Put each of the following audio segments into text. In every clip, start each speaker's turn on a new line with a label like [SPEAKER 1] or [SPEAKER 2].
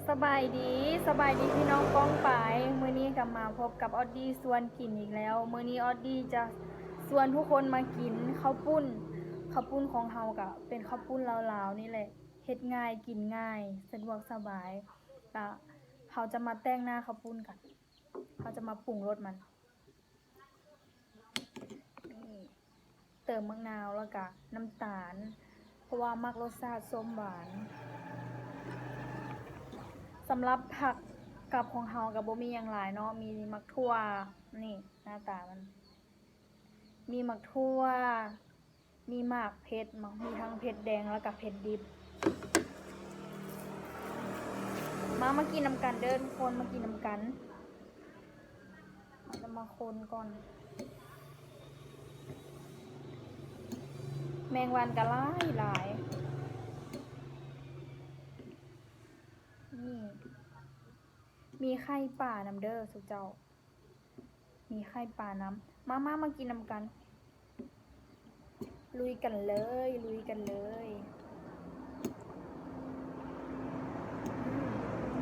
[SPEAKER 1] สบายดีพี่น้องป้องปายมื้อนี้กลับมาพบกับออดดี้ส่วนกินอีกแล้วมื้อนี้ออดดี้จะชวนทุกคนมากินข้าวปุ้นของเฮาก็เป็นข้าวปุ้นลาวๆนี่แหละเฮ็ดง่ายกินง่ายสะดวกสบายก็เฮาจะมาแต่งหน้าข้าวปุ้นกันเฮาจะมาปรุงรสมันนี่เติมมะนาวแล้วก็น้ำตาลเพราะว่ามักรสชาติส้มหวานสำหรับผักกับของเฮากับบ่มีอย่างหลายเนาะมีมักทั่วนี่หน้าตามันมีมักทั่วมีหมากเพชรมีทั้งเพชรแดงแล้วกับเพชรดิบมากินน้ำกันเด้อทุกคนมากินน้ำกันเราจะมาคนก่อนแมงวันก็หลายนี่มีไข่ป่าน้ำเด้อสุเจ้ามีไข่ป่าน้ำมากินน้ำกันลุยกันเลย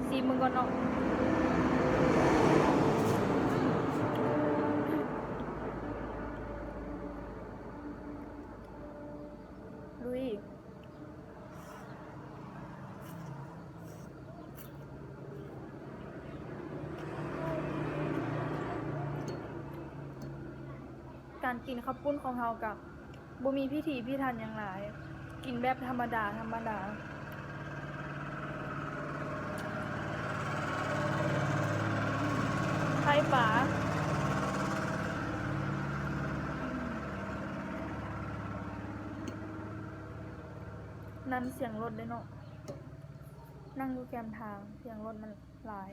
[SPEAKER 1] ซีมึงก่อนเนาะลุยการกินข้าวปุ้นของเฮากับบ่มีพิธีพิธันอย่างหลายกินแบบธรรมดาไข่ป่านั่นเสียงรถเลยเนาะนั่งอยู่แกมทางเสียงรถมันหลาย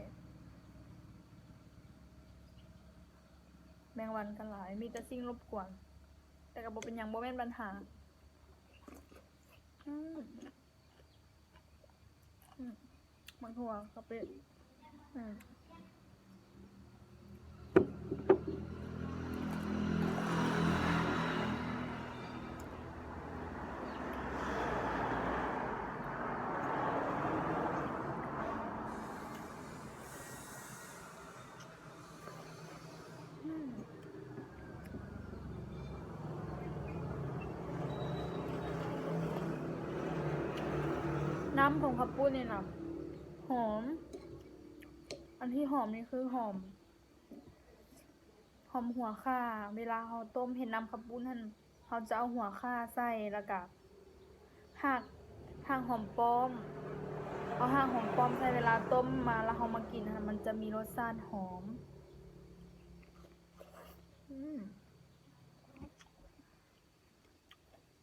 [SPEAKER 1] แมงวันกันหลายมีแต่สิ่งรบกวนแต่ก็บ่เป็นหยังบ่แม่นปัญหามันหัวกะปิน้ำของข้าวปุ้นเนี่ยนะหอมอันที่หอมนี่คือหอมหัวข่าเวลาเราต้มเห็นน้ำข้าวปุ้นท่านเราจะเอาหัวข่าใส่แล้วก็หักหอมป้อมเอาหอมป้อมใส่เวลาต้มมาแล้วเรามากินมันจะมีรสชาติหอม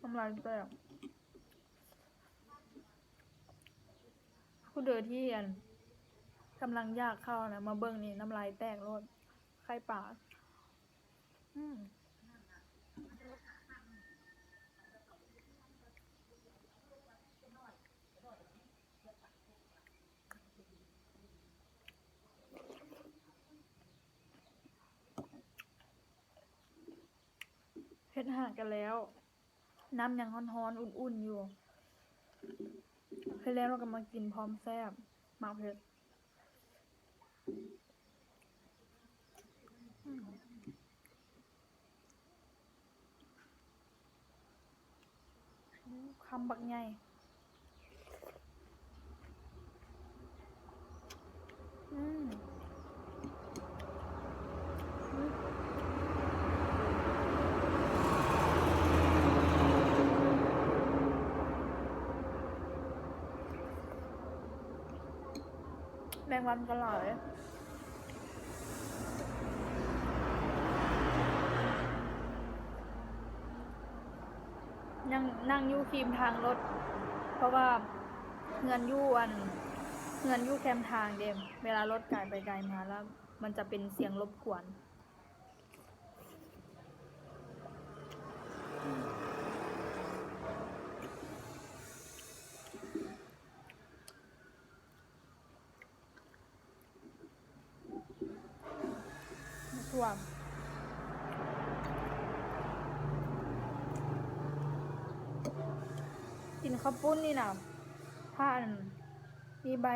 [SPEAKER 1] น้ำลายแตกผู้เดินที่กำลังยากเข้านะมาเบิ่งนี่น้ำลายแตกโลดไข่ป่าเฮ็ดห่างกันแล้วน้ำยังร้อนๆอุ่นๆอยู่เฮ็ดแล้วเราก็มากินพร้อมแซ่บหมากเพชรคำบักใหญ่แมงวันก็หลายยังนั่งอยู่คีมทางรถเพราะว่าเงินยู่แคมทางเดมเวลารถไกลไปไกลมาแล้วมันจะเป็นเสียงรบกวนท่วม กินข้าวปุ้นนี่นะถ้ามีใบ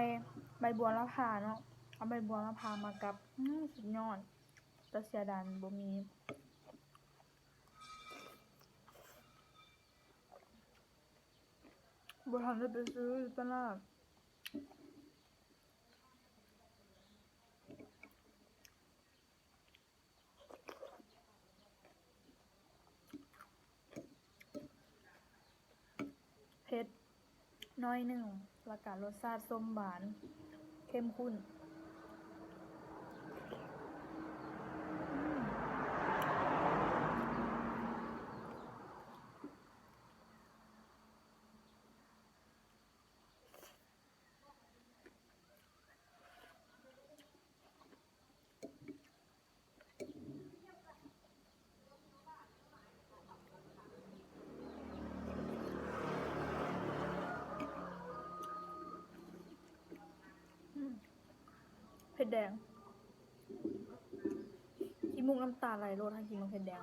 [SPEAKER 1] ใบบัวละพาเนาะเอาใบบัวละพามากับสุดยอดแต่เสียดายมันบ่มีบ่ทันได้ไปซื้ออยู่ตลาดเผ็ดน้อยหนึ่งแล้วก็รสชาติส้มหวานเข้มข้นเผ็ดแดงขี้มุกน้ำตาไหลโลดทั้งกินมันเผ็ดแดง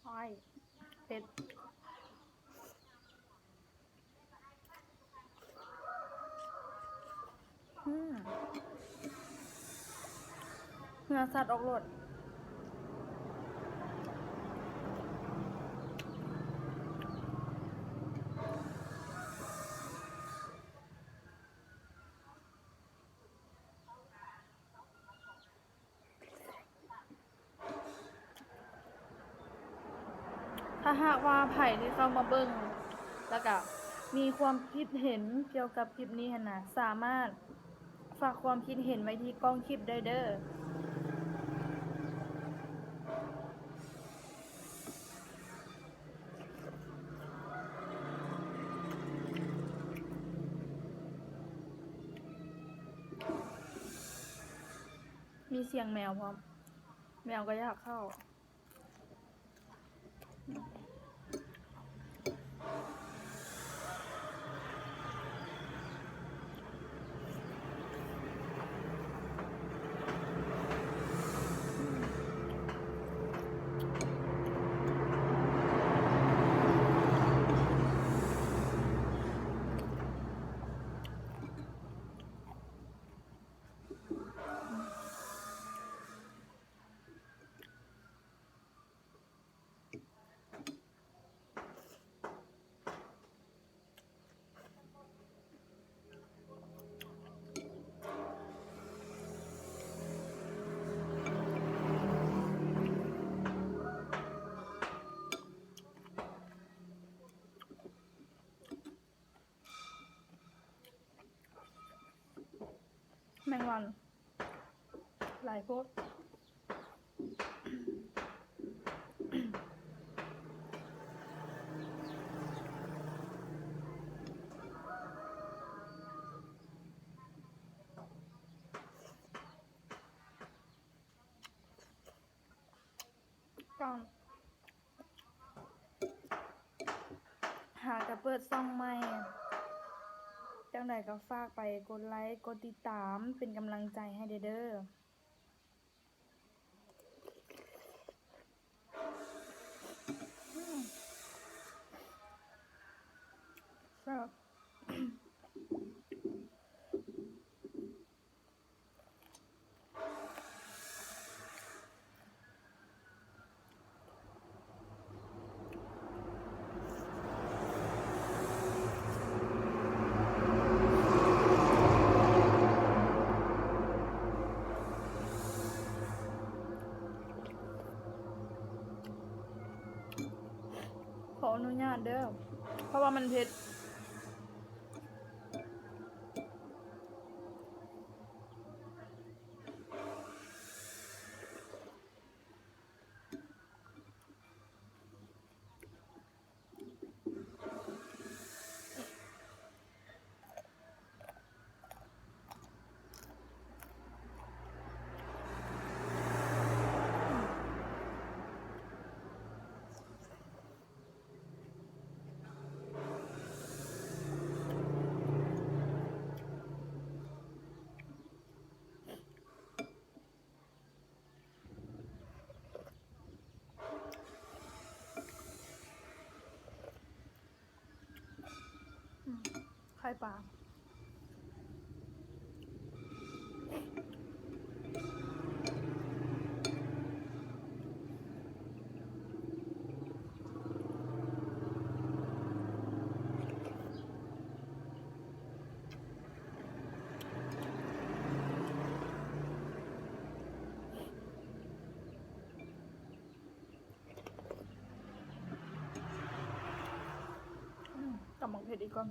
[SPEAKER 1] อ้อยเผ็ดเนื้อสัตว์ออกรสถ้าหากว่าไผ่ที่เข้ามาเบิ่งแล้วก็มีความคิดเห็นเกี่ยวกับคลิปนี้นะสามารถฝากความคิดเห็นไว้ที่กล้องคลิปได้เด้อมีเสียงแมวพร้อมแมวก็อยากเข้าแมงวันหลายโพดต้องหากระเปิดซ่องใหม่จังใดก็ฝากไปกดไลค์กดติดตามเป็นกำลังใจให้เด้อครับขออนุญาตเด้อเพราะว่ามันเผ็ด ปลากับหมักเผ็ดอีกก่อน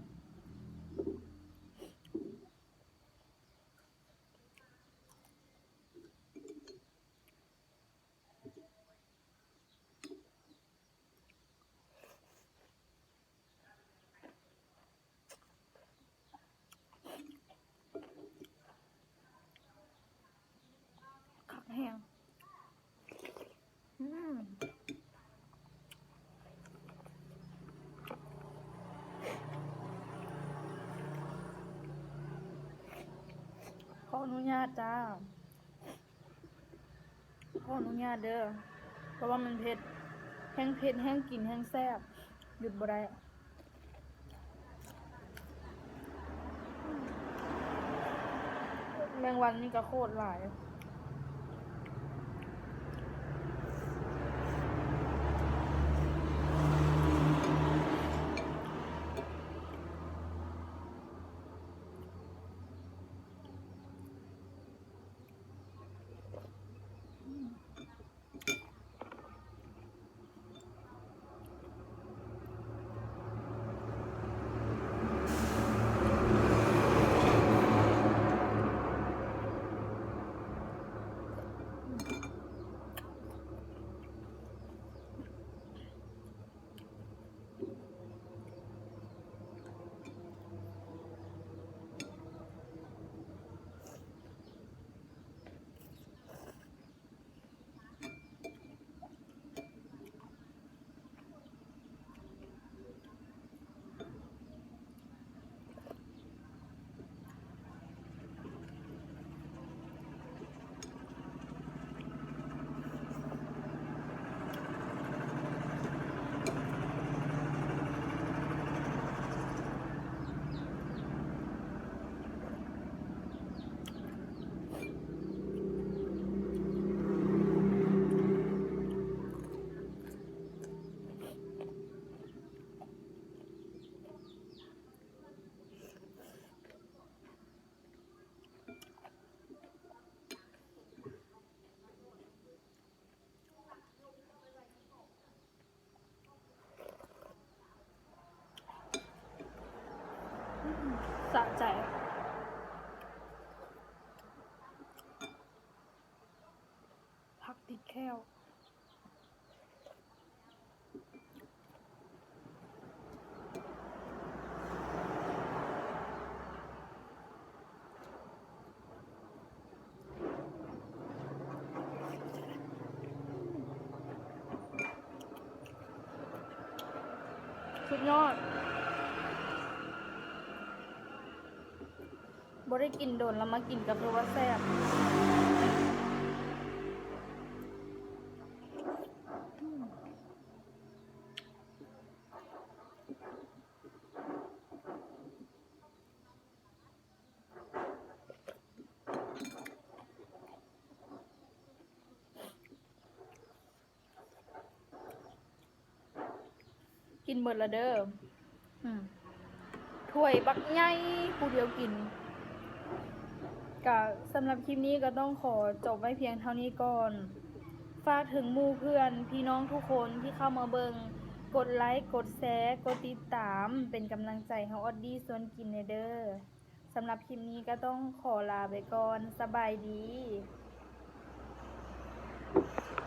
[SPEAKER 1] คักแห้งขออนุญาตจ้าขออนุญาตเด้อเพราะว่ามันเผ็ดแห้งเผ็ดแห้งกลิ่นแห้งแซ่บหยุดบ่ได้แมงวันนี่ก็โคตรหลายสะใจผักติดแค้วสุดยอดบ่ได้กินโดนแล้วมากินกับคือว่าแซ่บกินเบิดละเด้อถ้วยบักใหญ่ผู้เดียวกินก็สำหรับคลิปนี้ก็ต้องขอจบไว้เพียงเท่านี้ก่อน ฝากถึงหมู่เพื่อนพี่น้องทุกคนที่เข้ามาเบิงกดไลค์กดแชร์กดติดตามเป็นกำลังใจให้ออดดี้ส่วนกินเด้อสำหรับคลิปนี้ก็ต้องขอลาไปก่อนสบายดี